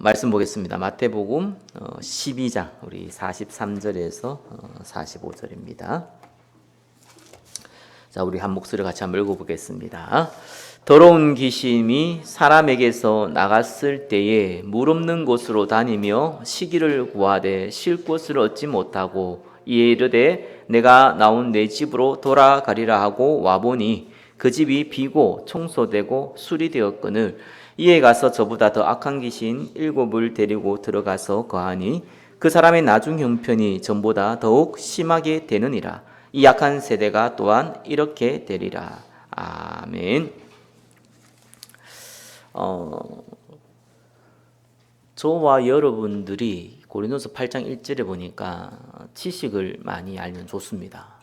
말씀 보겠습니다. 마태복음 12장 우리 43절에서 45절입니다. 자, 우리 한 목소리 같이 한번 읽어보겠습니다. 더러운 귀신이 사람에게서 나갔을 때에 물 없는 곳으로 다니며 시기를 구하되 쉴 곳을 얻지 못하고 이에 이르되 내가 나온 내 집으로 돌아가리라 하고 와보니 그 집이 비고 청소되고 수리되었거늘 이에 가서 저보다 더 악한 귀신 7을 데리고 들어가서 거하니 그 사람의 나중 형편이 전보다 더욱 심하게 되느니라. 이 악한 세대가 또한 이렇게 되리라. 아멘. 저와 여러분들이 고린도서 8장 1절에 보니까 지식을 많이 알면 좋습니다.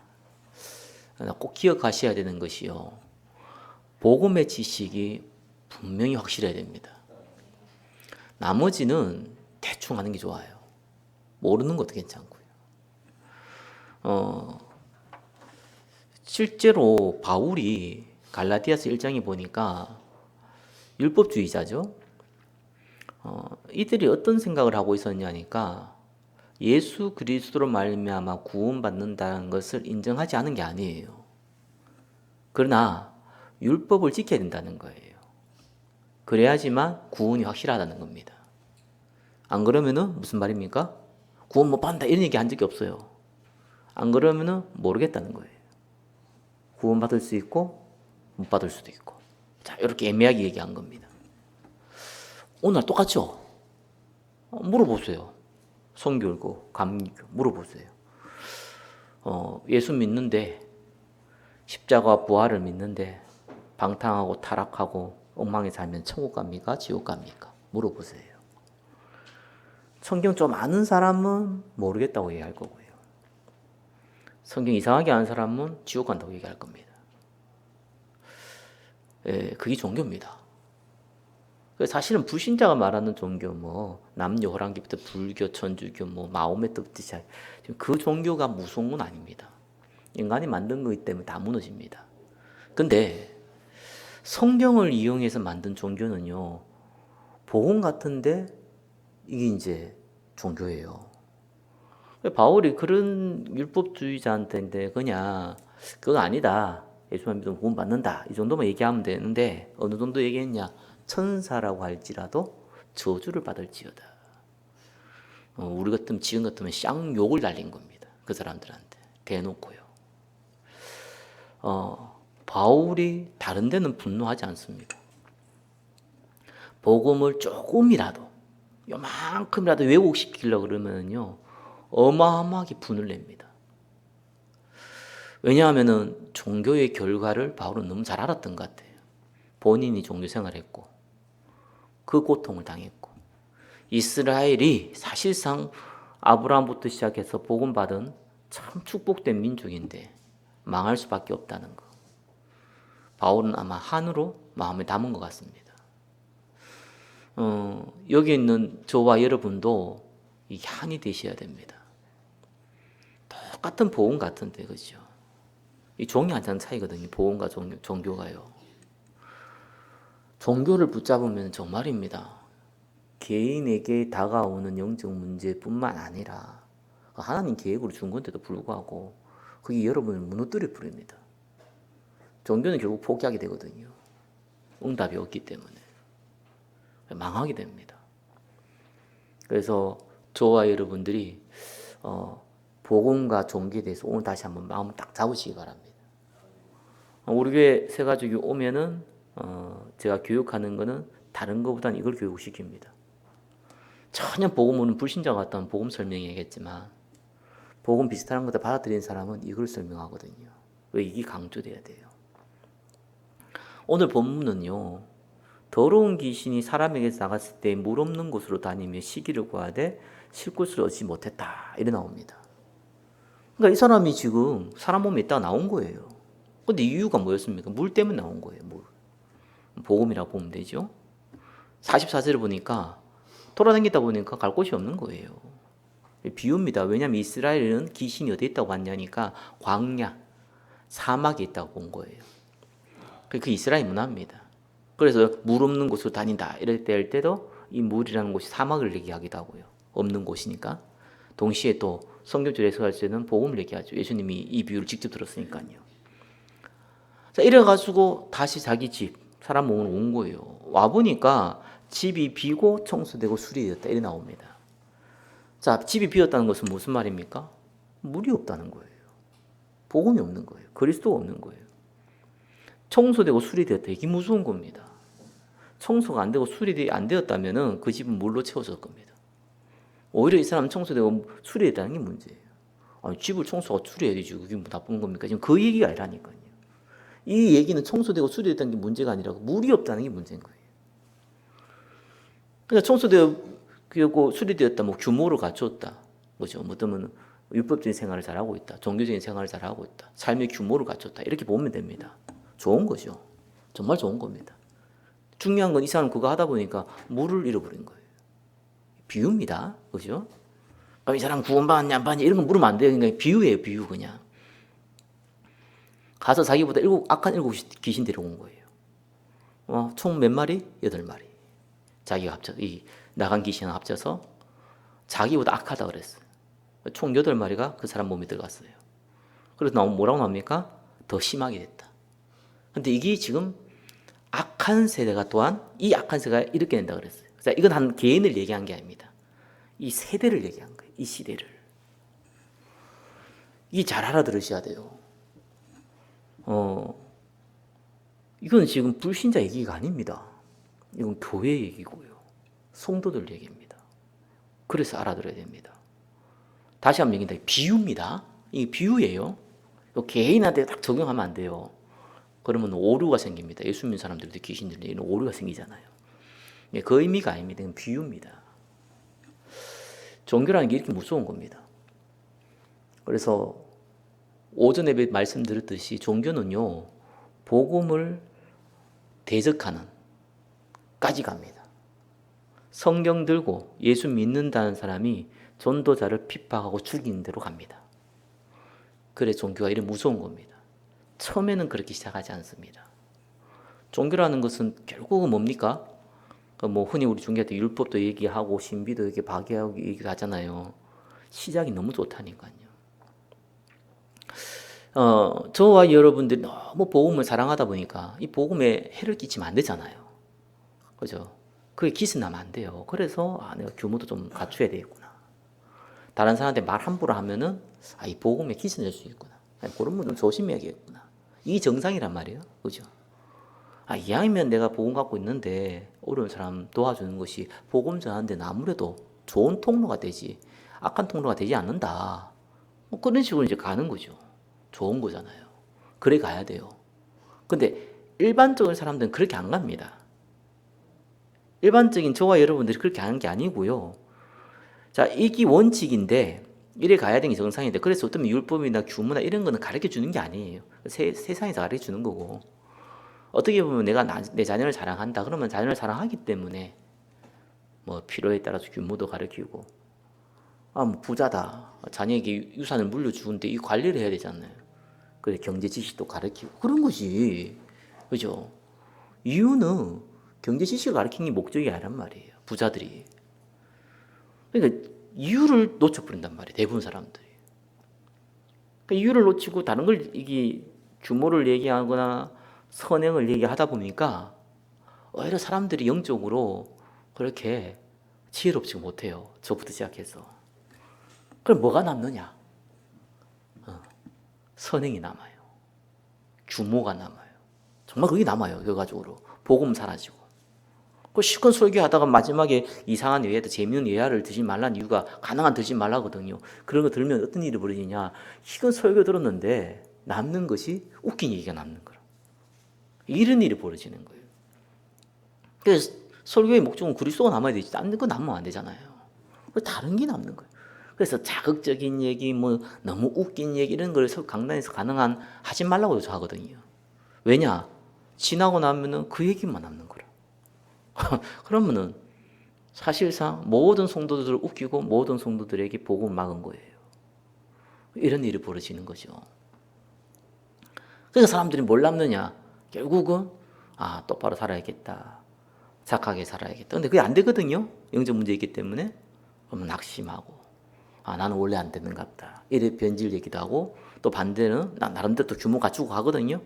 꼭 기억하셔야 되는 것이요, 복음의 지식이 분명히 확실해야 됩니다. 나머지는 대충 하는 게 좋아요. 모르는 것도 괜찮고요. 실제로 바울이 갈라디아서 1장에 보니까 율법주의자죠. 이들이 어떤 생각을 하고 있었냐니까 예수 그리스도로 말미암아 구원받는다는 것을 인정하지 않은 게 아니에요. 그러나 율법을 지켜야 된다는 거예요. 그래야지만 구원이 확실하다는 겁니다. 안 그러면은 무슨 말입니까? 구원 못 받는다 이런 얘기 한 적이 없어요. 안 그러면은 모르겠다는 거예요. 구원 받을 수 있고 못 받을 수도 있고. 자, 이렇게 애매하게 얘기한 겁니다. 오늘 똑같죠? 물어보세요. 성교 읽고 감리교 물어보세요. 예수 믿는데, 십자가 부활을 믿는데 방탕하고 타락하고 엉망에 살면 천국 갑니까? 지옥 갑니까? 물어보세요. 성경 좀 아는 사람은 모르겠다고 얘기할 거고요. 성경 이상하게 아는 사람은 지옥 간다고 얘기할 겁니다. 그게 종교입니다. 사실은 불신자가 말하는 종교, 남녀 호랑기부터 불교, 천주교, 마호메트부터 시작, 그 종교가 무서운 건 아닙니다. 인간이 만든 거기 때문에 다 무너집니다. 근데 성경을 이용해서 만든 종교는요, 복음 같은데 이게 이제 종교예요. 바울이 그런 율법주의자한테 그냥 그거 아니다, 예수만 믿으면 구원 받는다, 이 정도만 얘기하면 되는데 어느 정도 얘기했냐? 천사라고 할지라도 저주를 받을지어다. 우리 같으면 지금 같으면 쌍욕을 날린 겁니다. 그 사람들한테 대놓고요. 바울이 다른 데는 분노하지 않습니다. 복음을 조금이라도, 요만큼이라도 왜곡시키려고 그러면요, 어마어마하게 분을 냅니다. 왜냐하면 종교의 결과를 바울은 너무 잘 알았던 것 같아요. 본인이 종교 생활했고 그 고통을 당했고, 이스라엘이 사실상 아브라함부터 시작해서 복음받은 참 축복된 민족인데 망할 수밖에 없다는 거, 바울은 아마 한으로 마음에 담은 것 같습니다. 여기 있는 저와 여러분도 이게 한이 되셔야 됩니다. 똑같은 복음 같은데, 그죠? 이 종이 한 장 차이거든요. 복음과 종교가요. 종교를 붙잡으면 정말입니다, 개인에게 다가오는 영적 문제뿐만 아니라 하나님 계획으로 준 건데도 불구하고 그게 여러분을 무너뜨려 버립니다. 종교는 결국 포기하게 되거든요. 응답이 없기 때문에 망하게 됩니다. 그래서 저와 여러분들이 복음과 종교에 대해서 오늘 다시 한번 마음을 딱 잡으시기 바랍니다. 우리 교회 새가족이 오면은 제가 교육하는 거는 다른 것보다는 이걸 교육시킵니다. 전혀 복음 모르는 불신자 같다면 복음 설명해야겠지만, 복음 비슷한 것들 받아들이는 사람은 이걸 설명하거든요. 왜? 이게 강조돼야 돼요. 오늘 본문은요, 더러운 귀신이 사람에게서 나갔을 때 물 없는 곳으로 다니며 시기를 구하되 쉴 곳을 얻지 못했다, 이래 나옵니다. 그러니까 이 사람이 지금 사람 몸에 있다가 나온 거예요. 근데 이유가 뭐였습니까? 물 때문에 나온 거예요. 물. 복음이라고 보면 되죠. 44절을 보니까 돌아다니다 보니까 갈 곳이 없는 거예요. 비유입니다. 왜냐하면 이스라엘은 귀신이 어디에 있다고 봤냐니까 광야, 사막에 있다고 본 거예요. 그 이스라엘 문화입니다. 그래서 물 없는 곳으로 다닌다 이럴 때도 이 물이라는 곳이 사막을 얘기하기도 하고요. 없는 곳이니까. 동시에 또 성경적으로 해석할 때는 복음을 얘기하죠. 예수님이 이 비유를 직접 들었으니까요. 자, 이래가지고 다시 자기 집, 사람 몸으로 온 거예요. 와보니까 집이 비고 청소되고 수리되었다. 이래 나옵니다. 자, 집이 비었다는 것은 무슨 말입니까? 물이 없다는 거예요. 복음이 없는 거예요. 그리스도가 없는 거예요. 청소되고 수리되었다. 이게 무서운 겁니다. 청소가 안 되고 수리 안 되었다면 그 집은 물로 채워질 겁니다. 오히려 이 사람 청소되고 수리됐다는 게 문제예요. 아니, 집을 청소하고 수리해야 되지. 그게 뭐 나쁜 겁니까? 지금 그 얘기가 아니라니까요. 이 얘기는 청소되고 수리됐다는 게 문제가 아니라 물이 없다는 게 문제인 거예요. 그러니까 청소되고 수리되었다, 뭐 규모를 갖췄다, 그죠? 뭐 어쩌면 율법적인 생활을 잘하고 있다, 종교적인 생활을 잘하고 있다, 삶의 규모를 갖췄다, 이렇게 보면 됩니다. 좋은 거죠. 정말 좋은 겁니다. 중요한 건 이 사람 그거 하다 보니까 물을 잃어버린 거예요. 비유입니다, 그죠? 그럼 이 사람 구원받았냐 안 받았냐 이런 거 물으면 안 돼요. 그러니까 비유예요, 비유 그냥. 가서 자기보다 악한 일곱 귀신 데려온 거예요. 총 몇 마리? 8마리. 자기가 이 나간 귀신을 합쳐서 자기보다 악하다 그랬어요. 총 8마리가 그 사람 몸에 들어갔어요. 그래서 뭐라고 나옵니까? 더 심하게 됐다. 근데 이게 지금 악한 세대가 또한 이 악한 세대가 이렇게 된다 그랬어요. 자, 이건 한 개인을 얘기한 게 아닙니다. 이 세대를 얘기한 거예요. 이 시대를. 이게 잘 알아들으셔야 돼요. 이건 지금 불신자 얘기가 아닙니다. 이건 교회 얘기고요. 성도들 얘기입니다. 그래서 알아들어야 됩니다. 다시 한번 얘기합니다. 비유입니다. 이게 비유예요. 개인한테 딱 적용하면 안 돼요. 그러면 오류가 생깁니다. 예수 믿는 사람들도 귀신들도 이런 오류가 생기잖아요. 그 의미가 아닙니다. 이건 비유입니다. 종교라는 게 이렇게 무서운 겁니다. 그래서 오전에 말씀드렸듯이 종교는요, 복음을 대적하는 까지 갑니다. 성경 들고 예수 믿는다는 사람이 전도자를 핍박하고 죽이는 대로 갑니다. 그래 종교가 이렇게 무서운 겁니다. 처음에는 그렇게 시작하지 않습니다. 종교라는 것은 결국은 뭡니까? 뭐 흔히 우리 종교할 때 율법도 얘기하고 신비도 이렇게 파괴하고 얘기하잖아요. 시작이 너무 좋다니까요. 저와 여러분들이 너무 복음을 사랑하다 보니까 이 복음에 해를 끼치면 안 되잖아요. 그죠? 그게 기스 나면 안 돼요. 그래서 내가 규모도 좀 갖춰야 되겠구나. 다른 사람한테 말 함부로 하면은 이 복음에 기스 낼 수 있구나. 그런 분은 조심해야겠구나. 이게 정상이란 말이에요. 그죠? 이왕이면 내가 복음 갖고 있는데 어려운 사람 도와주는 것이 복음 전하는 데는 아무래도 좋은 통로가 되지 악한 통로가 되지 않는다. 뭐 그런 식으로 이제 가는 거죠. 좋은 거잖아요. 그래 가야 돼요. 근데 일반적인 사람들은 그렇게 안 갑니다. 일반적인 저와 여러분들이 그렇게 하는 게 아니고요. 자, 이게 원칙인데 이래 가야 되는 게 정상인데 그래서 어떤 율법이나 규모나 이런 거는 가르쳐 주는 게 아니에요. 세상에서 가르쳐 주는 거고 어떻게 보면 내가 내 자녀를 사랑한다 그러면 자녀를 사랑하기 때문에 뭐 필요에 따라서 규모도 가르치고 뭐 부자다 자녀에게 유산을 물려주는데 이 관리를 해야 되잖아요. 그래 경제 지식도 가르치고 그런 것이 그죠? 이유는 경제 지식을 가르치는 게 목적이 아니란 말이에요. 부자들이. 그러니까 이유를 놓쳐버린단 말이에요. 대부분 사람들이. 그러니까 이유를 놓치고 다른 걸 이게 규모를 얘기하거나 선행을 얘기하다 보니까 오히려 사람들이 영적으로 그렇게 지혜롭지 못해요. 저부터 시작해서. 그럼 뭐가 남느냐? 선행이 남아요. 규모가 남아요. 정말 그게 남아요. 결과적으로. 복음 사라지고. 그 시큰 설교하다가 마지막에 이상한 예화도 재미있는 예화를 드지 말라는 이유가 가능한 드지 말라거든요. 그런 거 들으면 어떤 일이 벌어지냐? 시큰 설교 들었는데 남는 것이 웃긴 얘기가 남는 거라. 이런 일이 벌어지는 거예요. 그래서 설교의 목적은 그리스도가 남아야 되지. 딴 거 남으면 안 되잖아요. 다른 게 남는 거예요. 그래서 자극적인 얘기, 뭐 너무 웃긴 얘기 이런 걸 강단에서 가능한 하지 말라고 하거든요. 왜냐? 지나고 나면은 그 얘기만 남는 거라. 그러면은 사실상 모든 성도들을 웃기고 모든 성도들에게 복음을 막은 거예요. 이런 일이 벌어지는 거죠. 그러니까 사람들이 뭘 남느냐? 결국은 똑바로 살아야겠다. 착하게 살아야겠다. 근데 그게 안 되거든요. 영적 문제 있기 때문에. 그러면 낙심하고, 나는 원래 안 되는가 보다. 이래 변질 얘기도 하고, 또 반대는 나 나름대로 또 규모 갖추고 가거든요.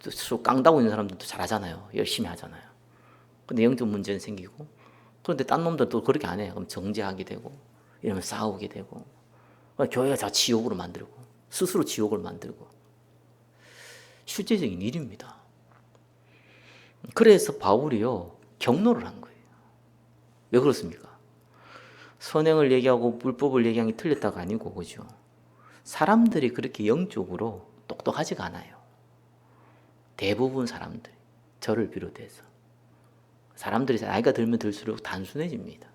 또 스스로 깡다고 있는 사람들도 잘하잖아요. 열심히 하잖아요. 근데 영적 문제는 생기고, 그런데 딴 놈들 또 그렇게 안 해요. 그럼 정죄하게 되고, 이러면 싸우게 되고, 교회가 다 지옥으로 만들고, 스스로 지옥을 만들고, 실제적인 일입니다. 그래서 바울이요, 경로를 한 거예요. 왜 그렇습니까? 선행을 얘기하고 불법을 얘기하는 게 틀렸다가 아니고, 그죠? 사람들이 그렇게 영적으로 똑똑하지가 않아요. 대부분 사람들, 저를 비롯해서. 사람들이 나이가 들면 들수록 단순해집니다.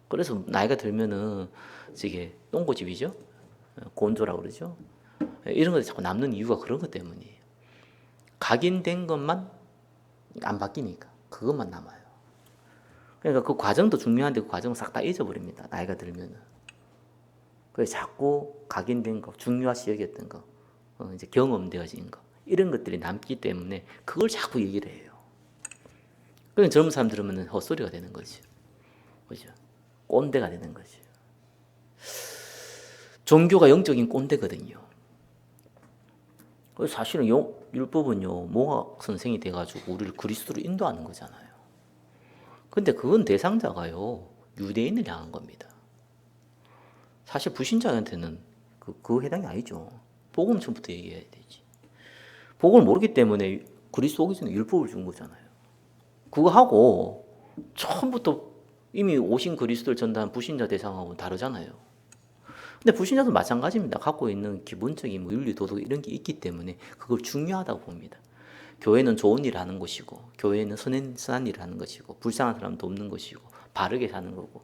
그래서 나이가 들면은 이게 똥고집이죠? 곤조라고 그러죠? 이런 것이 자꾸 남는 이유가 그런 것 때문이에요. 각인된 것만 안 바뀌니까 그것만 남아요. 그러니까 그 과정도 중요한데 그 과정을 싹 다 잊어버립니다. 나이가 들면은. 그래서 자꾸 각인된 거, 중요시 여겼던 거, 이제 경험되어진 거, 이런 것들이 남기 때문에 그걸 자꾸 얘기를 해요. 그러니까 젊은 사람 들으면 헛소리가 되는 거죠. 그죠? 꼰대가 되는 거죠. 종교가 영적인 꼰대거든요. 사실은 율법은요, 모학 선생이 돼가지고 우리를 그리스도로 인도하는 거잖아요. 근데 그건 대상자가요, 유대인을 향한 겁니다. 사실 불신자한테는 그 해당이 아니죠. 복음 전부터 얘기해야 되지. 복음을 모르기 때문에 그리스도 오기 전에 율법을 준 거잖아요. 그거 하고 처음부터 이미 오신 그리스도를 전달한 불신자 대상하고는 다르잖아요. 근데 불신자도 마찬가지입니다. 갖고 있는 기본적인 윤리, 도덕 이런 게 있기 때문에 그걸 중요하다고 봅니다. 교회는 좋은 일을 하는 것이고, 교회는 선한 일을 하는 것이고, 불쌍한 사람도 없는 것이고, 바르게 사는 거고.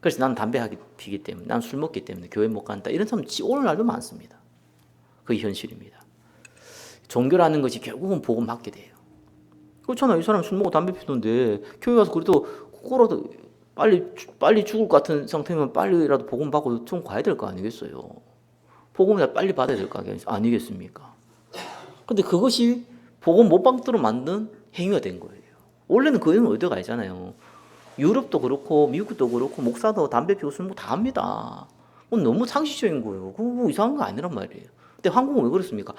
그래서 나는 담배 피기 때문에, 나는 술 먹기 때문에 교회 못 간다. 이런 사람 오늘날도 많습니다. 그게 현실입니다. 종교라는 것이 결국은 복음 받게 돼요. 그렇잖아. 이 사람 술 먹고 담배 피던데 교회 가서 그래도 그거라도 빨리 죽을 것 같은 상태면 빨리라도 복음 받고 좀 가야 될 거 아니겠어요. 복음을 빨리 받아야 될 거 아니겠습니까? 근데 그것이 복음 못 받도록 만든 행위가 된 거예요. 원래는 그런 의도가 아니잖아요. 유럽도 그렇고 미국도 그렇고 목사도 담배 피우고 술 먹고 다 합니다. 너무 상식적인 거예요. 그거 뭐 이상한 거 아니란 말이에요. 근데 한국은 왜 그렇습니까?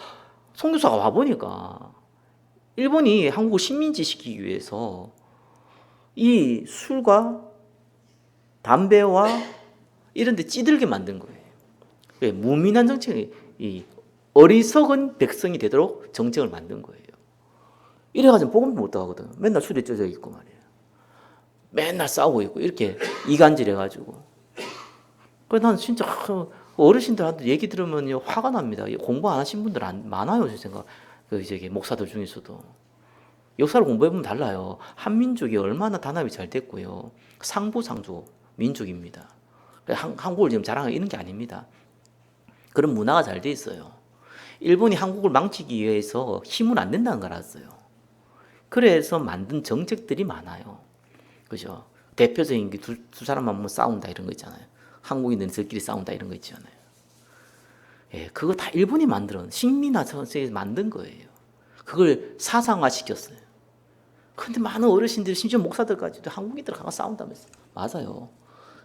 선교사가 와보니까 일본이 한국을 식민지 시키기 위해서 이 술과 담배와 이런 데 찌들게 만든 거예요. 무민한 정책이, 이 어리석은 백성이 되도록 정책을 만든 거예요. 이래가지고 복음도 못 하거든. 맨날 술에 쪄져 있고 말이에요. 맨날 싸우고 있고 이렇게 이간질해가지고. 그래서 난 진짜 어르신들한테 얘기 들으면 화가 납니다. 공부 안 하신 분들 많아요, 제 생각. 이제 목사들 중에서도. 역사를 공부해보면 달라요. 한민족이 얼마나 단합이 잘 됐고요. 상부상조 민족입니다. 한국을 지금 자랑하는 이런 게 아닙니다. 그런 문화가 잘 돼 있어요. 일본이 한국을 망치기 위해서 힘을 안 낸다는 걸 알았어요. 그래서 만든 정책들이 많아요. 그죠? 대표적인 게 두 사람만 뭐 싸운다 이런 거 있잖아요. 한국인들끼리 싸운다 이런 거 있잖아요. 예, 그거 다 일본이 만들어 식민화 정책에서 만든 거예요. 그걸 사상화 시켰어요. 근데 많은 어르신들, 심지어 목사들까지도 한국인들 가서 싸운다면서. 맞아요.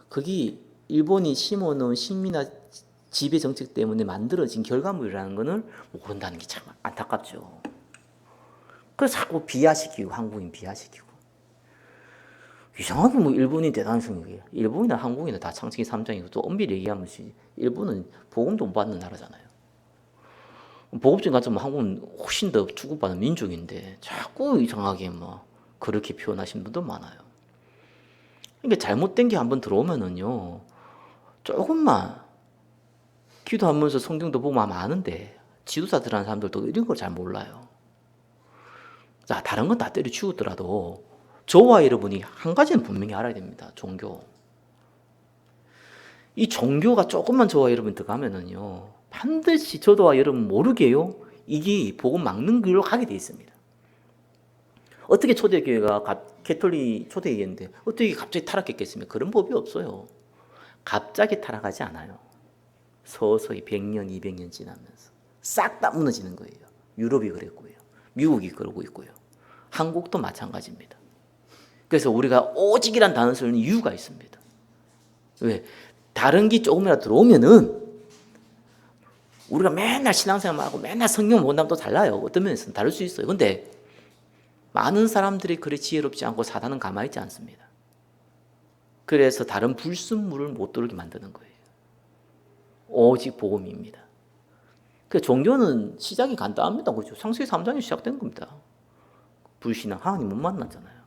그게 일본이 심어놓은 식민화 지배 정책 때문에 만들어진 결과물이라는 것을 모른다는 게 참 안타깝죠. 그래서 자꾸 비하시키고, 한국인 비하시키고. 이상하게 뭐 일본이 대단한 성격이에요. 일본이나 한국이나 다 창세기 3장이고 또 엄밀히 얘기하면 일본은 복음도 못 받는 나라잖아요. 보급진 같으면 한국은 훨씬 더 주고받는 민족인데 자꾸 이상하게 뭐 그렇게 표현하신 분도 많아요. 이게 잘못된 게 한번 들어오면은요, 조금만 기도하면서 성경도 보면 아는데 지도자들하는 사람들도 이런 걸 잘 몰라요. 자, 다른 건 다 때려치우더라도 저와 여러분이 한 가지는 분명히 알아야 됩니다. 종교. 이 종교가 조금만 저와 여러분 들어가면은요, 반드시 저도와 여러분 모르게요, 이게 복음 막는 길로 가게 돼 있습니다. 어떻게 초대교회가 캐톨릭 초대교회인데 어떻게 갑자기 타락했겠습니까? 그런 법이 없어요. 갑자기 타락하지 않아요. 서서히 100년, 200년 지나면서 싹 다 무너지는 거예요. 유럽이 그랬고요. 미국이 그러고 있고요. 한국도 마찬가지입니다. 그래서 우리가 오직이란 단어 쓰는 이유가 있습니다. 왜? 다른 게 조금이라도 들어오면은 우리가 맨날 신앙생활만 하고 맨날 성경 본다면 또 달라요. 어떤 면에서는 다를 수 있어요. 근데 많은 사람들이 그리 지혜롭지 않고 사단은 가만히 있지 않습니다. 그래서 다른 불순물을 못 들어오게 만드는 거예요. 오직 복음입니다. 그 종교는 시작이 간단합니다. 그죠? 창세기 3장에 시작된 겁니다. 불신앙, 하나님 못 만났잖아요.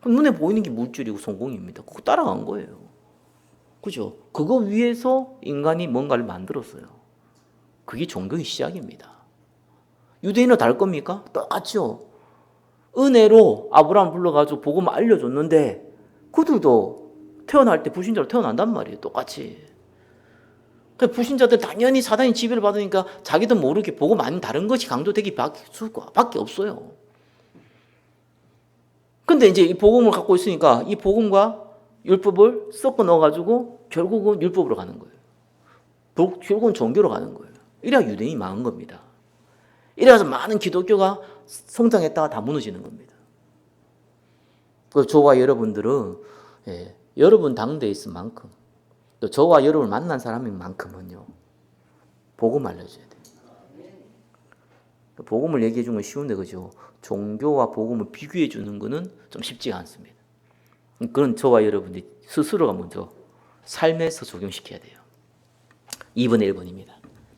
눈에 보이는 게 물질이고 성공입니다. 그거 따라간 거예요. 그죠? 그거 위해서 인간이 뭔가를 만들었어요. 그게 종교의 시작입니다. 유대인은 다를 겁니까? 똑같죠. 은혜로 아브라함 불러가지고 복음을 알려줬는데 그들도 태어날 때 불신자로 태어난단 말이에요. 똑같이. 불신자들 당연히 사단이 지배를 받으니까 자기도 모르게 복음 아닌 다른 것이 강조되기 밖에 없어요. 근데 이제 이 복음을 갖고 있으니까 이 복음과 율법을 섞어 넣어가지고 결국은 율법으로 가는 거예요. 결국은 종교로 가는 거예요. 이래야 유대인이 망한 겁니다. 이래서 많은 기독교가 성장했다가 다 무너지는 겁니다. 그래서 저와 여러분들은 여러분 당대에 있을 만큼 또 저와 여러분을 만난 사람인 만큼은요 복음 알려줘야 돼요. 복음을 얘기해 주는 건 쉬운데 그죠? 종교와 복음을 비교해 주는 거는 좀 쉽지가 않습니다. 그건 저와 여러분들이 스스로가 먼저 삶에서 적용시켜야 돼요. 2번 1번입니다.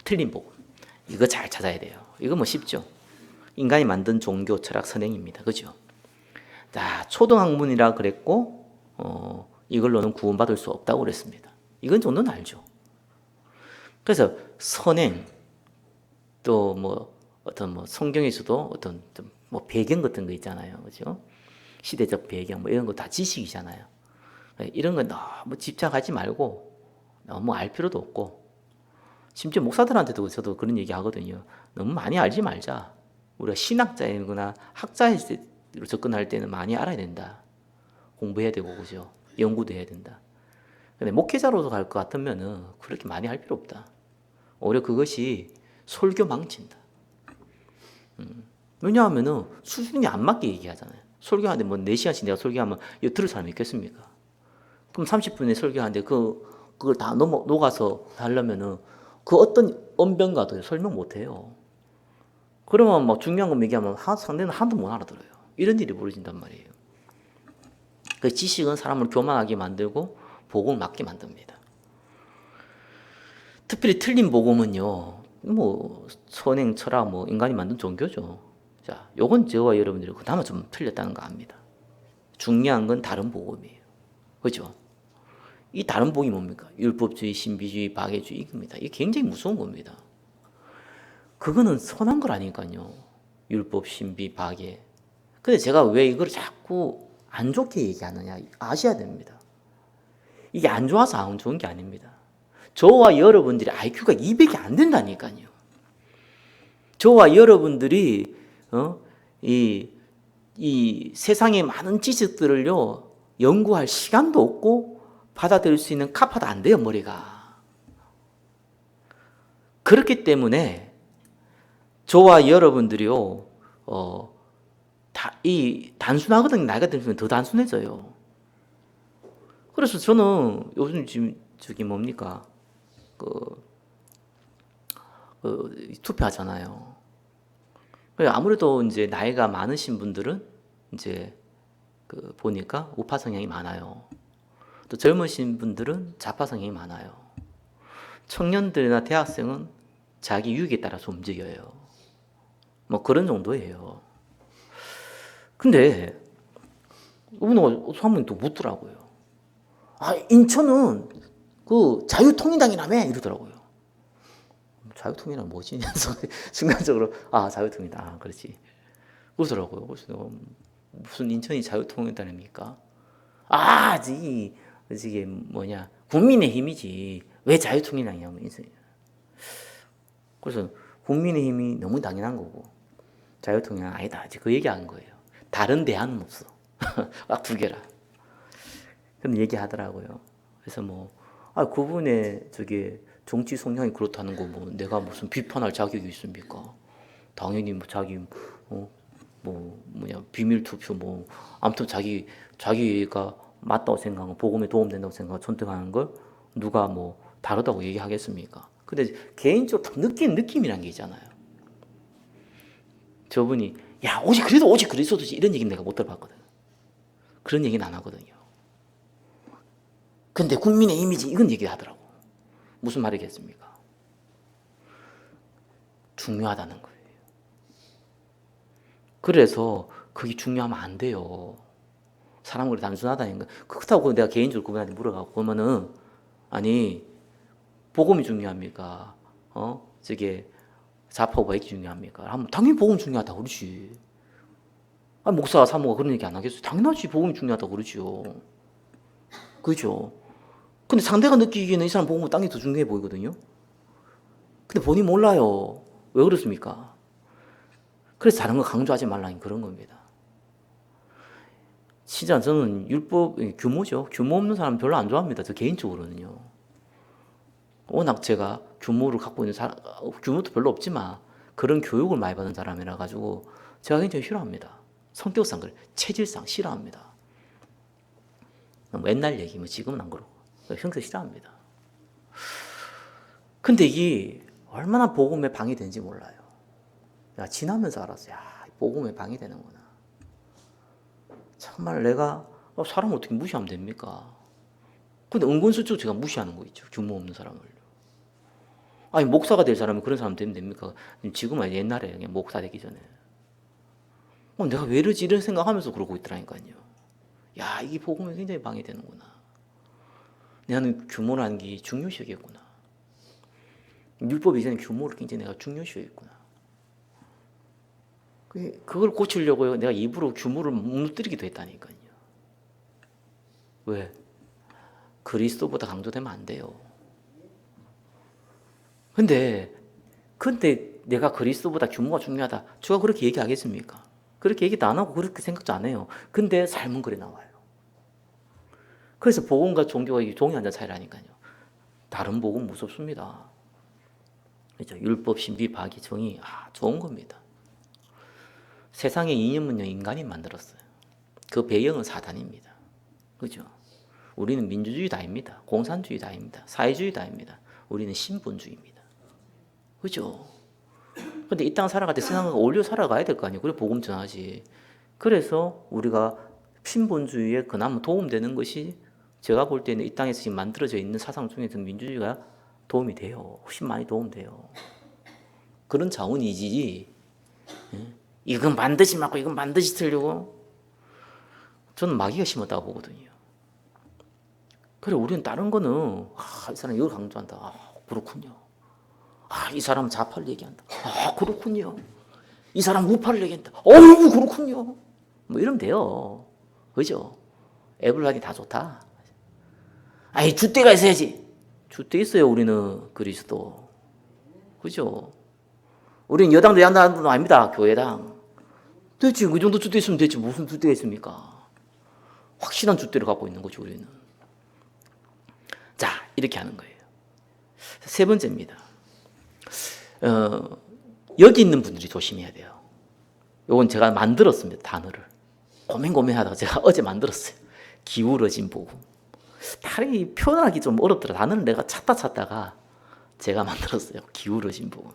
틀린 복음. 이거 잘 찾아야 돼요. 이거 뭐 쉽죠? 인간이 만든 종교 철학 선행입니다. 그죠? 자, 초등학문이라 그랬고 이걸로는 구원받을 수 없다고 그랬습니다. 이건 정도는 알죠. 그래서 선행 또 뭐 어떤 뭐 성경에서도 어떤 뭐 배경 같은 거 있잖아요. 그죠? 시대적 배경 뭐 이런 거 다 지식이잖아요. 이런 거 너무 집착하지 말고 너무 알 필요도 없고 심지어 목사들한테도 저도 그런 얘기 하거든요. 너무 많이 알지 말자. 우리가 신학자이거나 학자로 접근할 때는 많이 알아야 된다. 공부해야 되고 그죠? 연구도 해야 된다. 근데 목회자로도 갈 것 같으면은 그렇게 많이 할 필요 없다. 오히려 그것이 설교 망친다. 왜냐하면은 수준이 안 맞게 얘기하잖아요. 설교하는데 뭐 4시간씩 내가 설교하면 이거 들을 사람이 있겠습니까? 그럼 30분에 설교하는데 그걸 다 녹아서 하려면은 그 어떤 언변가도 설명 못 해요. 그러면 뭐 중요한 거 얘기하면 상대는 하나도 못 알아들어요. 이런 일이 벌어진단 말이에요. 그 지식은 사람을 교만하게 만들고 복음을 맞게 만듭니다. 특별히 틀린 복음은요, 뭐 선행, 철학, 뭐 인간이 만든 종교죠. 자, 요건 저와 여러분들이 그나마 좀 틀렸다는 거 압니다. 중요한 건 다른 복음이에요. 그죠? 이 다른 복음이 뭡니까? 율법주의, 신비주의, 박애주의 이겁니다. 이게 굉장히 무서운 겁니다. 그거는 선한 거라니까요. 율법, 신비, 박애. 근데 제가 왜 이걸 자꾸 안 좋게 얘기하느냐 아셔야 됩니다. 이게 안 좋아서 안 좋은 게 아닙니다. 저와 여러분들이 IQ가 200이 안 된다니까요. 저와 여러분들이 이 세상의 많은 지식들을요 연구할 시간도 없고 받아들일 수 있는 카파도 안 돼요, 머리가. 그렇기 저와 여러분들이요 단순하거든요. 나이가 들면 더 단순해져요. 그래서 저는 요즘 지금 뭡니까 투표하잖아요. 아무래도 이제 나이가 많으신 분들은 이제 보니까 우파 성향이 많아요. 또 젊으신 분들은 좌파 성향이 많아요. 청년들이나 대학생은 자기 유익에 따라서 움직여요. 뭐 그런 정도예요. 근데 어느 한 분이 또 묻더라고요. 인천은 그 자유통일당이라며 이러더라고요. 자유통일당 뭐지? 순간적으로 자유통일당 그렇지. 그러더라고요. 그래서 무슨 인천이 자유통일당입니까? 이게 뭐냐 국민의힘이지 왜 자유통일당이냐면 그래서 국민의힘이 너무 당연한 거고 자유통일당 아니다. 그 얘기한 거예요. 다른 대안은 없어. 두 개라. 그런 얘기하더라고요. 그래서 그분의 정치 성향이 그렇다는 거 내가 무슨 비판할 자격이 있습니까? 당연히 자기 비밀 투표 아무튼 자기 자기가 맞다고 생각하고 복음에 도움된다고 생각하고 선택하는 걸 누가 뭐 다르다고 얘기하겠습니까? 근데 개인적으로 딱 느낀 느낌이란 게 있잖아요. 저분이 야 오직 그리스도지 이런 얘기는 내가 못 들어봤거든. 그런 얘기는 안 하거든요. 근데 국민의 이미지 이건 얘기를 하더라고. 무슨 말이겠습니까? 중요하다는 거예요. 그래서 그게 중요하면 안 돼요. 사람은 단순하다는 거. 그렇다고 내가 개인적으로 그분한테 물어가고 그러면은 아니 복음이 중요합니까? 저게 좌파 우익이 중요합니까? 하면 당연히 복음 중요하다 그러지. 아니 목사 사모가 그런 얘기 안 하겠어요? 당연하지 복음이 중요하다 그러지요. 그죠? 근데 상대가 느끼기에는 이 사람 복음은 땅이 더 중요해 보이거든요. 근데 본인 몰라요. 왜 그렇습니까? 그래서 다른 거 강조하지 말라는 그런 겁니다. 진짜 저는 율법 규모죠. 규모 없는 사람 별로 안 좋아합니다. 저 개인적으로는요. 워낙 제가 규모를 갖고 있는 사람, 규모도 별로 없지만 그런 교육을 많이 받은 사람이라 가지고 제가 굉장히 싫어합니다. 성격상 그래, 체질상 싫어합니다. 뭐 옛날 얘기, 뭐 지금은 안 그러고 평소 싫어합니다. 근데 이게 얼마나 복음에 방해되는지 몰라요. 야, 지나면서 알았어요. 야, 복음에 방해되는구나. 정말 내가 사람을 어떻게 무시하면 됩니까? 근데 은근슬쩍 제가 무시하는 거 있죠. 규모 없는 사람을. 아니 목사가 될 사람이 그런 사람 되면 됩니까? 지금은 옛날에 그냥 목사 되기 전에. 내가 왜 이러지 이런 생각하면서 그러고 있더라니까요. 야 이게 복음에 굉장히 방해되는구나. 나는 규모라는 게 중요시 여겼구나. 율법 이전에 규모를 굉장히 내가 중요시 여겼구나. 그걸 고치려고 내가 입으로 규모를 무너뜨리기도 했다니까요. 왜? 그리스도보다 강조되면 안 돼요. 근데 내가 그리스도보다 규모가 중요하다. 제가 그렇게 얘기하겠습니까? 그렇게 얘기도 안 하고 그렇게 생각도 안 해요. 근데 삶은 그래 나와요. 그래서 복음과 종교가 종이 한 장 차이라니까요. 다른 복음 무섭습니다. 그렇죠? 율법, 신비, 박이, 정의 좋은 겁니다. 세상의 이념은요 인간이 만들었어요. 그 배경은 사단입니다. 그죠? 우리는 민주주의도 아닙니다. 공산주의도 아닙니다. 사회주의도 아닙니다. 우리는 신본주의입니다. 그죠? 근데 이 땅 살아갈 때 세상을 올려 살아가야 될 거 아니에요. 그래 복음 전하지. 그래서 우리가 신본주의에 그나마 도움되는 것이 제가 볼 때는 이 땅에서 지금 만들어져 있는 사상 중에서 민주주의가 도움이 돼요. 훨씬 많이 도움돼요. 그런 자원이지. 이건 반드시 맞고 이건 반드시 틀리고 저는 마귀가 심었다고 보거든요. 그래 우리는 다른 거는 이 사람 이걸 강조한다. 그렇군요. 이 사람 좌파를 얘기한다. 그렇군요. 이 사람 우파를 얘기한다. 어이구 그렇군요. 뭐 이러면 돼요. 그죠? 앱을 하기 다 좋다. 아니 줏대가 있어야지. 줏대 있어요 우리는 그리스도. 그죠? 우리는 여당도 양당도 아닙니다. 교회당. 됐지. 그 정도 줏대 있으면 됐지. 무슨 줏대가 있습니까? 확실한 줏대를 갖고 있는 거죠 우리는. 자 이렇게 하는 거예요. 세 번째입니다. 여기 있는 분들이 조심해야 돼요. 이건 제가 만들었습니다. 단어를. 고민하다가 제가 어제 만들었어요. 기울어진 복음. 다리 표현하기 좀 어렵더라. 단어를 내가 찾다가 제가 만들었어요. 기울어진 복음.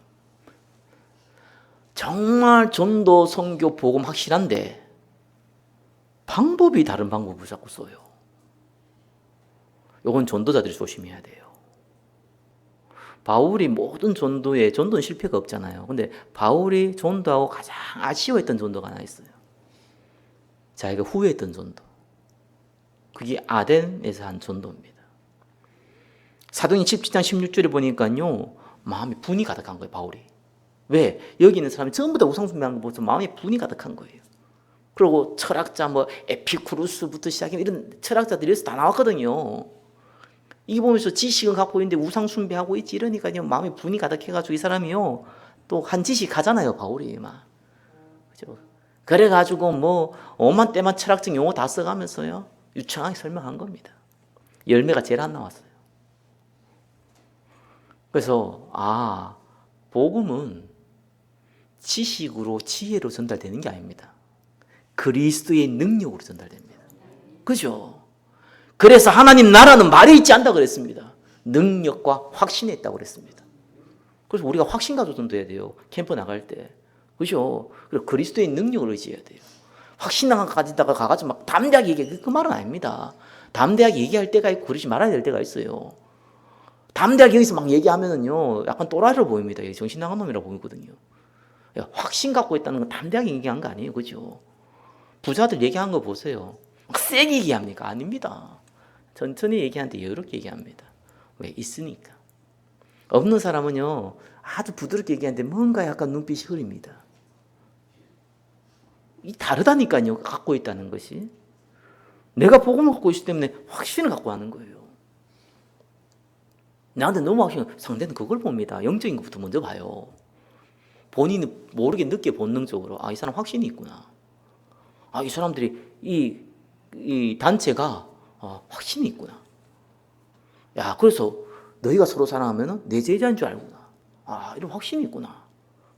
정말 전도, 선교, 복음 확실한데 방법이 다른 방법을 자꾸 써요. 이건 전도자들이 조심해야 돼요. 바울이 모든 전도는 실패가 없잖아요. 근데 바울이 전도하고 가장 아쉬워했던 전도가 하나 있어요. 자기가 후회했던 전도. 그게 아덴에서 한 전도입니다. 사도행 17장 16절에 보니까요. 마음이 분이 가득한 거예요. 바울이. 왜? 여기 있는 사람이 전부 다 우상숭배하는 거 보면서 마음이 분이 가득한 거예요. 그리고 철학자 에피쿠루스부터 시작해 이런 철학자들이 여기서 다 나왔거든요. 이게 보면서 지식은 갖고 있는데 우상숭배하고 있지 이러니까요 마음이 분이 가득해가지고 이 사람이요 또 한 지식 가잖아요 바울이 막 그죠? 그래가지고 오만 때만 철학적 용어 다 써가면서요 유창하게 설명한 겁니다. 열매가 제일 안 나왔어요. 그래서 복음은 지식으로 지혜로 전달되는 게 아닙니다. 그리스도의 능력으로 전달됩니다. 그죠? 그래서 하나님 나라는 말에 있지 않다 그랬습니다. 능력과 확신에 있다고 그랬습니다. 그래서 우리가 확신 가지고 돼야 돼요. 캠프 나갈 때. 그죠? 그리고 그리스도의 능력을 의지해야 돼요. 확신 가지다가 가가지고 막 담대하게 얘기해. 그 말은 아닙니다. 담대하게 얘기할 때가 있고 그러지 말아야 될 때가 있어요. 담대하게 여기서 막 얘기하면은요, 약간 또라이로 보입니다. 정신 나간 놈이라고 보이거든요. 확신 갖고 있다는 건 담대하게 얘기한 거 아니에요. 그죠? 부자들 얘기한 거 보세요. 막 세게 얘기합니까? 아닙니다. 천천히 얘기하는데 여유롭게 얘기합니다. 왜? 있으니까. 없는 사람은요, 아주 부드럽게 얘기하는데 뭔가 약간 눈빛이 흐립니다. 이 다르다니까요. 갖고 있다는 것이. 내가 복음을 갖고 있기 때문에 확신을 갖고 하는 거예요. 나한테 너무 확신, 상대는 그걸 봅니다. 영적인 것부터 먼저 봐요. 본인이 모르게 늦게 본능적으로, 이 사람 확신이 있구나. 이 사람들이, 이 단체가, 확신이 있구나. 그래서 너희가 서로 사랑하면 내 제자인 줄 알구나. 이런 확신이 있구나.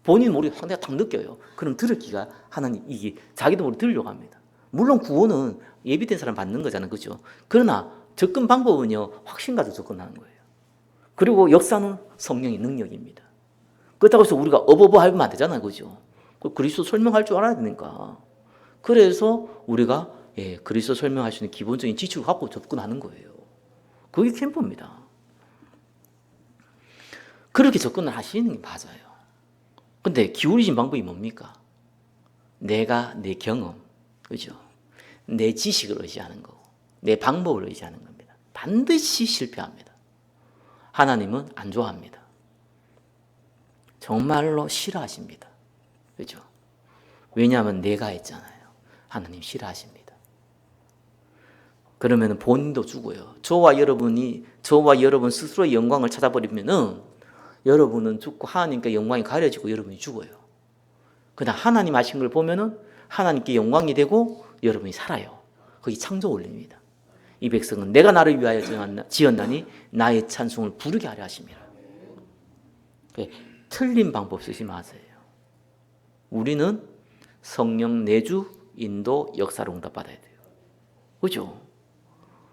본인 모르게 상대가 딱 느껴요. 그럼 들을 기가 하나님, 이게 자기도 모르게 들으려고 합니다. 물론 구원은 예비된 사람 받는 거잖아요. 그죠? 그러나 접근 방법은요, 확신 가지고 접근하는 거예요. 그리고 역사는 성령의 능력입니다. 그렇다고 해서 우리가 어버버하면 안 되잖아요. 그죠? 그리스도 설명할 줄 알아야 되니까. 그래서 우리가 그리스도 설명할 수 있는 기본적인 지식을 갖고 접근하는 거예요. 그게 캠프입니다. 그렇게 접근을 하시는 게 맞아요. 근데 기울이신 방법이 뭡니까? 내가 내 경험, 그죠? 내 지식을 의지하는 거고, 내 방법을 의지하는 겁니다. 반드시 실패합니다. 하나님은 안 좋아합니다. 정말로 싫어하십니다. 그죠? 왜냐하면 내가 했잖아요. 하나님 싫어하십니다. 그러면 본인도 죽어요. 저와 여러분 스스로의 영광을 찾아버리면은 여러분은 죽고 하나님께 영광이 가려지고 여러분이 죽어요. 그러나 하나님 하신 걸 보면은 하나님께 영광이 되고 여러분이 살아요. 거기 창조 원리입니다. 이 백성은 내가 나를 위하여 지었나니 나의 찬송을 부르게 하려 하심이라. 틀린 방법 쓰지 마세요. 우리는 성령 내주, 인도, 역사를 응답받아야 돼요. 그죠?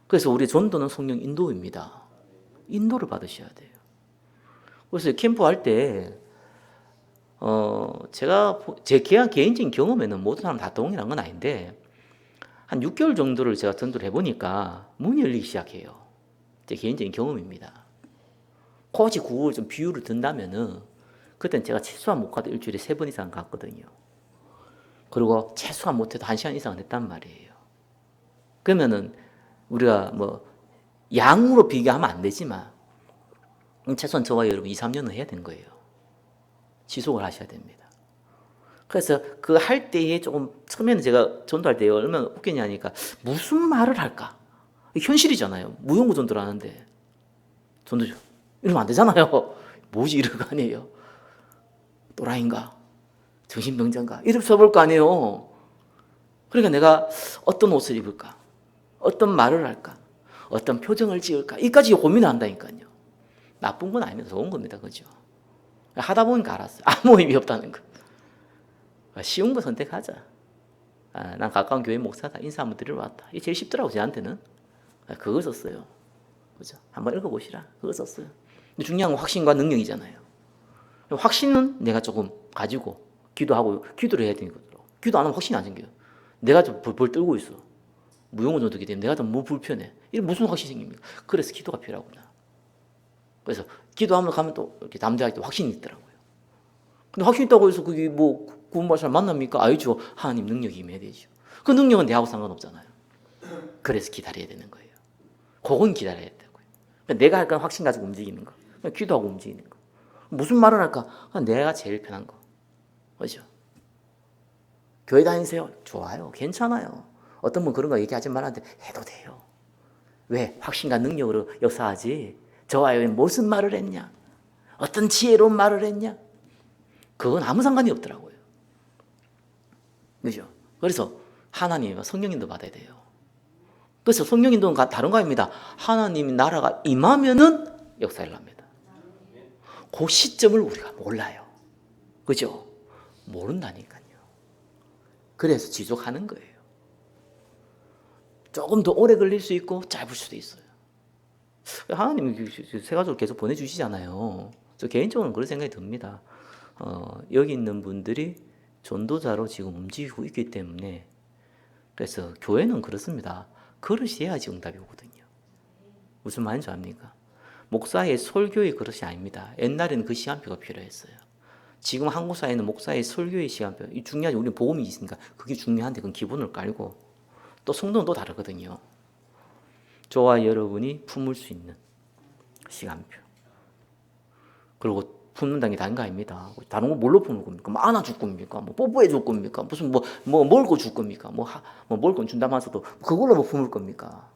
그래서 우리 전도는 성령 인도입니다. 인도를 받으셔야 돼요. 그래서 캠프 할 때, 제가 제 개인적인 경험에는 모든 사람 다 동일한 건 아닌데, 한 6개월 정도를 제가 전도를 해보니까 문이 열리기 시작해요. 제 개인적인 경험입니다. 코지 9월 좀 비유를 든다면은, 그때는 제가 최소한 못 가도 일주일에 3번 이상 갔거든요. 그리고 최소한 못해도 1시간 이상은 했단 말이에요. 그러면은 우리가 양으로 비교하면 안 되지만 최소한 저와 여러분 2, 3년은 해야 되는 거예요. 지속을 하셔야 됩니다. 그래서 그 할 때에 조금 처음에는 제가 전도할 때 얼마나 웃겼냐니까 무슨 말을 할까? 현실이잖아요. 무용고 전도를 하는데 전도죠. 이러면 안 되잖아요. 뭐지 이럴 거 아니에요. 또라이인가? 정신병자인가? 이렇게 써볼 거 아니에요. 그러니까 내가 어떤 옷을 입을까? 어떤 말을 할까? 어떤 표정을 지을까? 이까지 고민을 한다니까요. 나쁜 건 아니면서 좋은 겁니다. 그죠? 하다 보니까 알았어요. 아무 의미 없다는 거. 쉬운 거 선택하자. 난 가까운 교회 목사다. 인사 한번 드리러 왔다. 이게 제일 쉽더라고, 저한테는. 그거 썼어요. 그죠? 한번 읽어보시라. 그거 썼어요. 근데 중요한 건 확신과 능력이잖아요. 확신은 내가 조금 가지고 기도하고 기도를 해야 되는 거죠. 기도 안 하면 확신이 안 생겨요. 내가 좀 벌벌 떨고 있어. 무용을 정도기 때문에 내가 좀 뭐 불편해. 이게 무슨 확신이 생깁니까? 그래서 기도가 필요하구나. 그래서 기도하면 가면 또 이렇게 담대하게 또 확신이 있더라고요. 근데 확신 있다고 해서 그게 구원받을 사람 만납니까? 아니죠. 하나님 능력이 임해야 되죠. 그 능력은 내하고 상관없잖아요. 그래서 기다려야 되는 거예요. 그건 기다려야 되고요. 내가 할 건 확신 가지고 움직이는 거. 기도하고 움직이는 거. 무슨 말을 할까? 내가 제일 편한 거. 그죠? 교회 다니세요? 좋아요. 괜찮아요. 어떤 분 그런 거 얘기하지 말았는데 해도 돼요. 왜? 확신과 능력으로 역사하지. 저와 왜 무슨 말을 했냐? 어떤 지혜로운 말을 했냐? 그건 아무 상관이 없더라고요. 그죠? 그래서 하나님과 성령님도 받아야 돼요. 그래서 성령님도 다른 거 아닙니다. 하나님 나라가 임하면은 역사를 합니다. 그 시점을 우리가 몰라요. 그죠? 모른다니까요. 그래서 지속하는 거예요. 조금 더 오래 걸릴 수 있고 짧을 수도 있어요. 하나님이 세 가족을 계속 보내주시잖아요. 저 개인적으로는 그런 생각이 듭니다. 여기 있는 분들이 전도자로 지금 움직이고 있기 때문에, 그래서 교회는 그렇습니다. 그릇이 해야지 응답이 오거든요. 무슨 말인지 압니까? 목사의 설교의 그릇이 아닙니다. 옛날에는 그 시간표가 필요했어요. 지금 한국 사회는 목사의 설교의 시간표, 이 중요하지. 우리는 복음이 있으니까 그게 중요한데 그건 기본을 깔고, 또 성도는 또 다르거든요. 저와 여러분이 품을 수 있는 시간표. 그리고 품는다는 게 다른 거 아닙니다. 다른 거 뭘로 품을 겁니까? 뭐 안아줄 겁니까? 뭐 뽀뽀해 줄 겁니까? 무슨 먹고 줄 겁니까? 먹을 건 준다면서도 그걸로 뭐 품을 겁니까?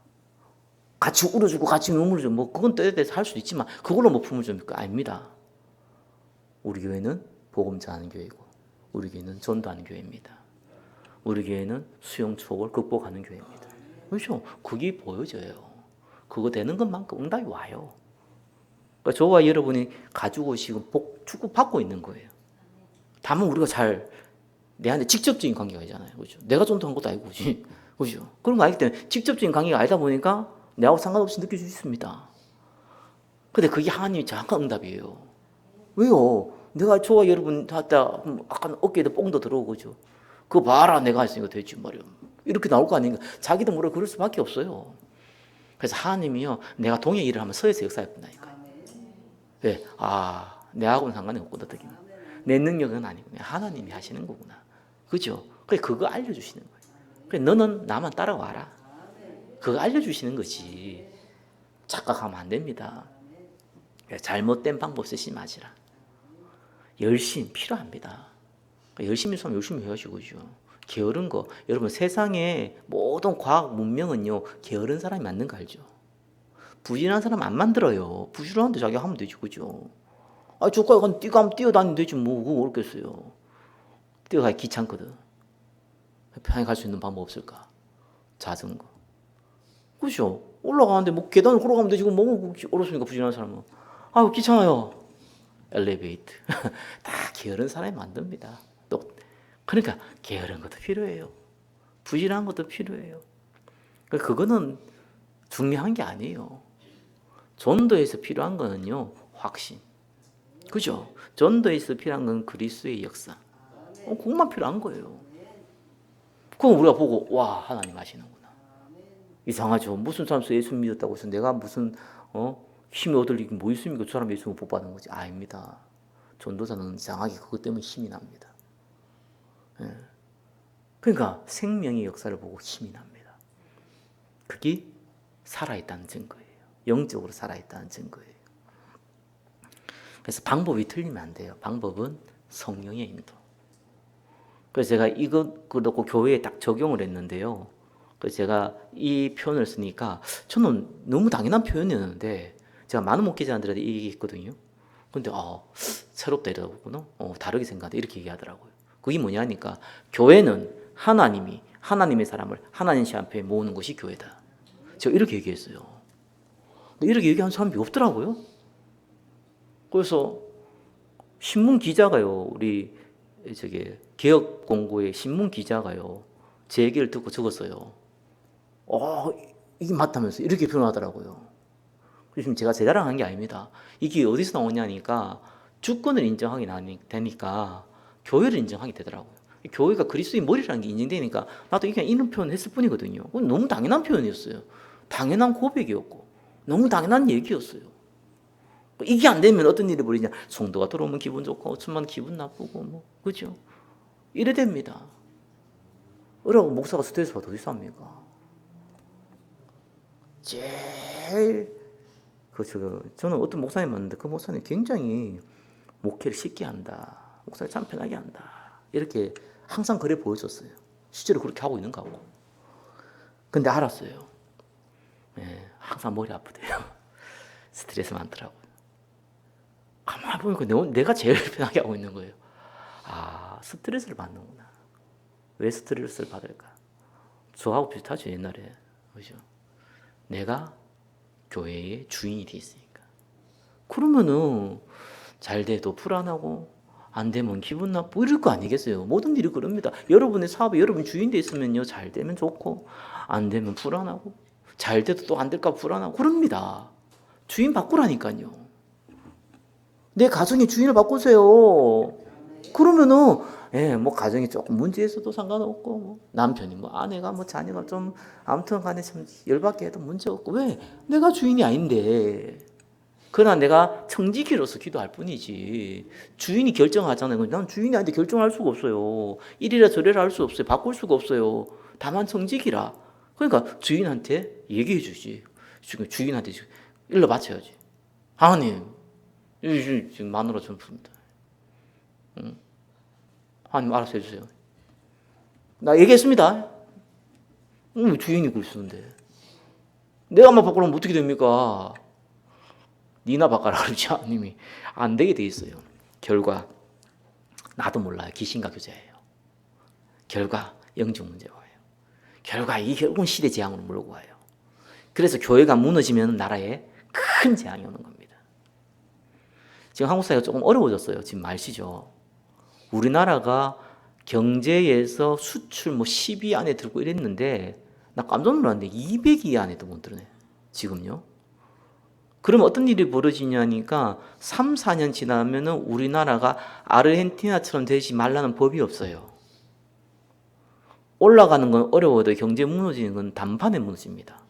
같이 울어주고 같이 눈물을 주고 뭐 그건 때에 대해서 할 수도 있지만 그걸로 뭐 품을 줍니까? 아닙니다. 우리 교회는 복음 전하는 교회고, 우리 교회는 전도하는 교회입니다. 우리 교회는 수용 초월 극복하는 교회입니다. 그렇죠? 그게 보여져요. 그거 되는 것만큼 응답이 와요. 그러니까 저와 여러분이 가지고 지금 축복받고 있는 거예요. 다만 우리가 내한테 직접적인 관계가 있잖아요. 그렇죠? 내가 전도한 것도 아니고, 그렇죠? 그런 거 알기 때문에 직접적인 관계가 알다 보니까 내하고 상관없이 느낄 수 있습니다. 근데 그게 하나님이 정확한 응답이에요. 왜요? 내가 저와 여러분 하다 약간 어깨에도 뽕도 들어오고, 그죠? 그거 봐라, 내가 했으니까 됐지 말이야. 이렇게 나올 거 아닌가? 자기도 모르게 그럴 수밖에 없어요. 그래서 하나님이요, 내가 동의 일을 하면 서에서 역사할 뿐이니까. 왜? 내하고는 상관이 없구나. 내 능력은 아니고 하나님이 하시는 거구나. 그죠? 그래, 그거 알려주시는 거예요. 그래, 너는 나만 따라와라. 그거 알려주시는 거지. 착각하면 안 됩니다. 잘못된 방법 쓰지 마시라. 열심 필요합니다. 열심히 하면 열심히 해야지, 그죠? 게으른 거. 여러분, 세상의 모든 과학 문명은요, 게으른 사람이 만든 거 알죠? 부지런한 사람 안 만들어요. 부지런한데 자기가 하면 되지, 그죠? 저까지 뛰어다니면 되지, 뭐, 그거 어렵겠어요. 뛰어가기 귀찮거든. 편하게 갈 수 있는 방법 없을까? 자전거. 그죠? 올라가는데 뭐 계단을 걸어가면 되지, 뭐, 어렵습니까, 부지런한 사람은. 귀찮아요. 엘리베이터. 다 게으른 사람이 만듭니다. 그러니까 게으른 것도 필요해요. 부지런한 것도 필요해요. 그거는 중요한 게 아니에요. 전도에서 필요한 거는요, 확신. 그죠? 전도에서 필요한 건 그리스도의 역사. 그것만 필요한 거예요. 그럼 우리가 보고, 와, 하나님 하시는구나. 이상하죠. 무슨 사람 예수 믿었다고 해서 내가 무슨, 힘이 얻을 일이 뭐 있습니까? 그 사람 예수 못 받는 거지. 아닙니다. 전도사는 이상하게 그것 때문에 힘이 납니다. 예. 그러니까 생명의 역사를 보고 힘이 납니다. 그게 살아있다는 증거예요. 영적으로 살아있다는 증거예요. 그래서 방법이 틀리면 안 돼요. 방법은 성령의 인도. 그래서 제가 이거 놓고 교회에 딱 적용을 했는데요. 그래서 제가 이 표현을 쓰니까 저는 너무 당연한 표현이었는데 제가 많은 목회자들한테 얘기했거든요. 근데 새롭다 이러구나. 다르게 생각한다 이렇게 얘기하더라고요. 그게 뭐냐니까 교회는 하나님의 사람을 하나님 시간표에 모으는 것이 교회다. 제가 이렇게 얘기했어요. 근데 이렇게 얘기하는 사람이 없더라고요. 그래서 신문 기자가요, 우리 개혁 공고의 신문 기자가요, 제 얘기를 듣고 적었어요. 이게 맞다면서 이렇게 표현하더라고요. 그래서 제가 제 자랑한 게 아닙니다. 이게 어디서 나오냐니까 주권을 인정하게 되니까 교회를 인정하게 되더라고요. 교회가 그리스도의 머리라는 게 인정되니까 나도 그냥 이런 표현을 했을 뿐이거든요. 그건 너무 당연한 표현이었어요. 당연한 고백이었고 너무 당연한 얘기였어요. 이게 안 되면 어떤 일이 벌이냐? 성도가 들어오면 기분 좋고 어쩌면 기분 나쁘고 그죠? 이래 됩니다. 어라고 목사가 스트레스 받아 어디서 합니까? 제일 저는 어떤 목사님 만났는데 그 목사님 굉장히 목회를 쉽게 한다. 목사를 참 편하게 한다. 이렇게 항상 그래 보였었어요. 실제로 그렇게 하고 있는가 하고. 근데 알았어요. 항상 머리 아프대요. 스트레스 많더라고요. 가만히 보니까 내가 제일 편하게 하고 있는 거예요. 스트레스를 받는구나. 왜 스트레스를 받을까? 저하고 비슷하죠, 옛날에. 그죠? 내가 교회의 주인이 돼 있으니까. 그러면은 잘 돼도 불안하고 안 되면 기분 나쁘고 이럴 거 아니겠어요? 모든 일이 그럽니다. 여러분의 사업에 여러분 주인 돼 있으면요, 잘 되면 좋고 안 되면 불안하고 잘 돼도 또 안 될까 불안하고 그럽니다. 주인 바꾸라니까요. 내 가정의 주인을 바꾸세요. 그러면은 뭐 가정이 조금 문제 있어도 상관없고 뭐 남편이 뭐 아내가 뭐 자녀가 좀 아무튼 간에 좀 열받게 해도 문제 없고 왜? 내가 주인이 아닌데. 그러나 내가 청지기로서 기도할 뿐이지 주인이 결정하잖아요. 난 주인이 아닌데 결정할 수가 없어요. 이리라 저리라 할 수 없어요. 바꿀 수가 없어요. 다만 청지기라. 그러니까 주인한테 얘기해 주지. 주인한테 일러 바쳐야지. 하나님, 지금 마누라 좀 풉니다. 응? 하나님 알아서 해주세요. 나 얘기했습니다. 주인이 그 있었는데 내가 막 바꾸려면 어떻게 됩니까? 니나 바꿔라 그러지 하나님이 안 되게 돼 있어요. 결과 나도 몰라요. 귀신과 교제예요. 결과 영적 문제가 와요. 결과 이 결국은 시대 재앙으로 몰고 와요. 그래서 교회가 무너지면 나라에 큰 재앙이 오는 겁니다. 지금 한국 사회가 조금 어려워졌어요. 지금 말시죠. 우리나라가 경제에서 수출 뭐 10위 안에 들고 이랬는데 나 깜짝 놀랐는데 200위 안에도 못 들어네. 지금요. 그러면 어떤 일이 벌어지냐니까 3, 4년 지나면은 우리나라가 아르헨티나처럼 되지 말라는 법이 없어요. 올라가는 건 어려워도 경제 무너지는 건 단판에 무너집니다.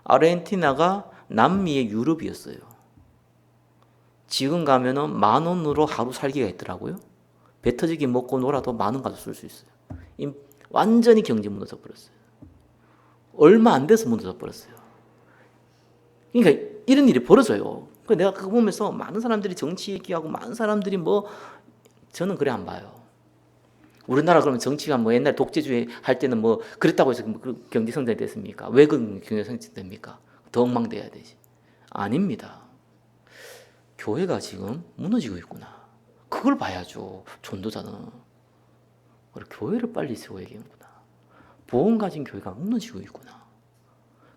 아르헨티나가 남미의 유럽이었어요. 지금 가면은 10,000원으로 하루 살기가 있더라고요. 배 터지게 먹고 놀아도 10,000원 가지고 쓸 수 있어요. 완전히 경제 무너져 버렸어요. 얼마 안 돼서 무너져 버렸어요. 그러니까 이런 일이 벌어져요. 내가 그거 보면서 많은 사람들이 정치 얘기하고 많은 사람들이 뭐 저는 그래 안 봐요. 우리나라 그러면 정치가 뭐 옛날 독재주의 할 때는 뭐 그랬다고 해서 경제 성장이 됐습니까? 왜 그 경제 성장이 됩니까? 더 엉망돼야 되지. 아닙니다. 교회가 지금 무너지고 있구나. 그걸 봐야죠. 전도자는. 교회를 빨리 세워야겠구나. 보험 가진 교회가 무너지고 있구나.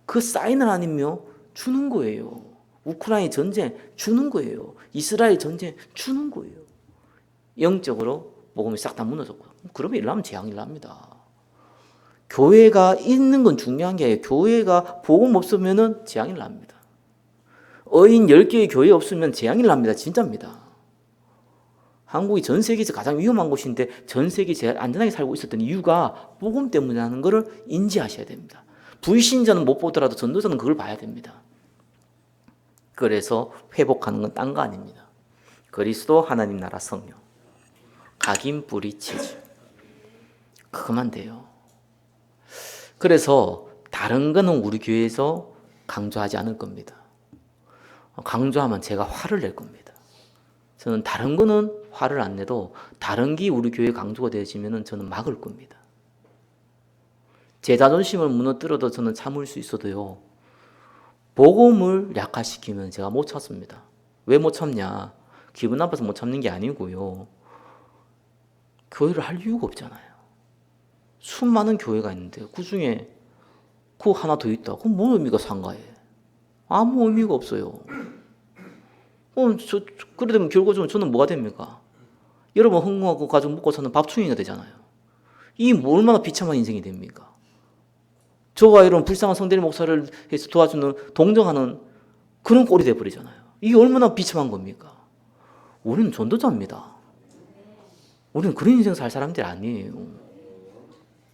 그 사인을 아니면 주는 거예요. 우크라이나 전쟁 주는 거예요. 이스라엘 전쟁 주는 거예요. 영적으로 복음이 싹 다 무너졌고 그러면 일어나면 재앙이 일어납니다. 교회가 있는 건 중요한 게 아니에요. 교회가 복음 없으면 재앙이 일어납니다. 어인 10개의 교회 없으면 재앙이 일어납니다. 진짜입니다. 한국이 전 세계에서 가장 위험한 곳인데 전 세계에 제일 안전하게 살고 있었던 이유가 복음 때문이라는 것을 인지하셔야 됩니다. 불신자는 못 보더라도 전도자는 그걸 봐야 됩니다. 그래서 회복하는 건 딴 거 아닙니다. 그리스도 하나님 나라 성령 각인 뿌리 치즈 그거만 돼요. 그래서 다른 거는 우리 교회에서 강조하지 않을 겁니다. 강조하면 제가 화를 낼 겁니다. 저는 다른 거는 화를 안 내도 다른 게 우리 교회에 강조가 되어지면 저는 막을 겁니다. 제 자존심을 무너뜨려도 저는 참을 수 있어도요. 복음을 약화시키면 제가 못 참습니다. 왜 못 참냐? 기분 나빠서 못 참는 게 아니고요. 교회를 할 이유가 없잖아요. 수많은 교회가 있는데 그 중에 그 하나 더 있다. 그럼 뭔 의미가 상가해? 아무 의미가 없어요. 그러면 결국적으로 저는 뭐가 됩니까? 여러분 흥하고 가족 먹고 사는 밥충이가 되잖아요. 이 얼마나 비참한 인생이 됩니까? 저와 이런 불쌍한 성대리 목사를 해서 도와주는 동정하는 그런 꼴이 돼버리잖아요. 이게 얼마나 비참한 겁니까? 우리는 전도자입니다. 우리는 그런 인생 살 사람들이 아니에요.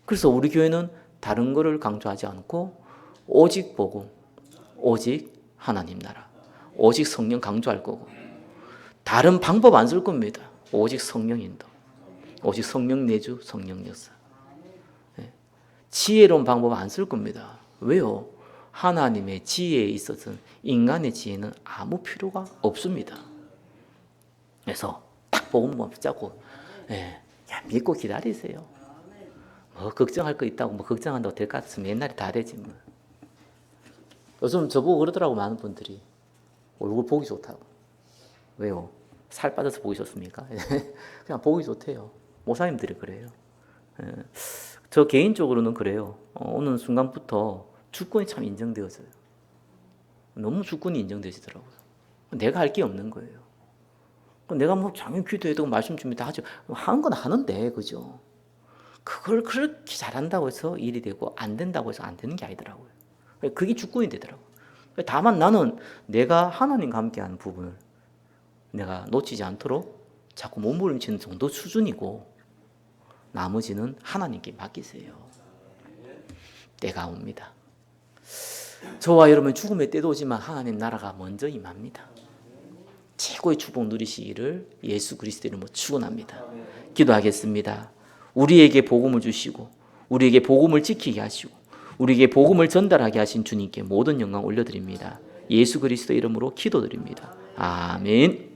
그래서 우리 교회는 다른 거를 강조하지 않고 오직 복음, 오직 하나님 나라, 오직 성령 강조할 거고 다른 방법 안 쓸 겁니다. 오직 성령 인도, 오직 성령 내주, 성령 역사. 지혜로운 방법 안 쓸 겁니다. 왜요? 하나님의 지혜에 있어서는 인간의 지혜는 아무 필요가 없습니다. 그래서 딱 복음만 붙잡고 믿고 기다리세요. 뭐 걱정할 거 있다고 뭐 걱정한다고 될 것 같으면 옛날에 다 되지 뭐. 요즘 저보고 그러더라고 많은 분들이 얼굴 보기 좋다고. 왜요? 살 빠져서 보기 좋습니까? 그냥 보기 좋대요. 목사님들이 그래요. 저 개인적으로는 그래요. 어느 순간부터 주권이 참 인정되어져요. 너무 주권이 인정되시더라고요. 내가 할 게 없는 거예요. 내가 뭐 장인 기도해도 말씀 줍니다 하죠. 하는 건 하는데, 그죠? 그걸 그렇게 잘한다고 해서 일이 되고 안 된다고 해서 안 되는 게 아니더라고요. 그게 주권이 되더라고요. 다만 나는 내가 하나님과 함께하는 부분을 내가 놓치지 않도록 자꾸 몸부림치는 정도 수준이고 나머지는 하나님께 맡기세요. 때가 옵니다. 저와 여러분 죽음의 때도 오지만 하나님 나라가 먼저 임합니다. 최고의 축복 누리시기를 예수 그리스도 이름으로 축원합니다. 기도하겠습니다. 우리에게 복음을 주시고 우리에게 복음을 지키게 하시고 우리에게 복음을 전달하게 하신 주님께 모든 영광 올려드립니다. 예수 그리스도 이름으로 기도드립니다. 아멘.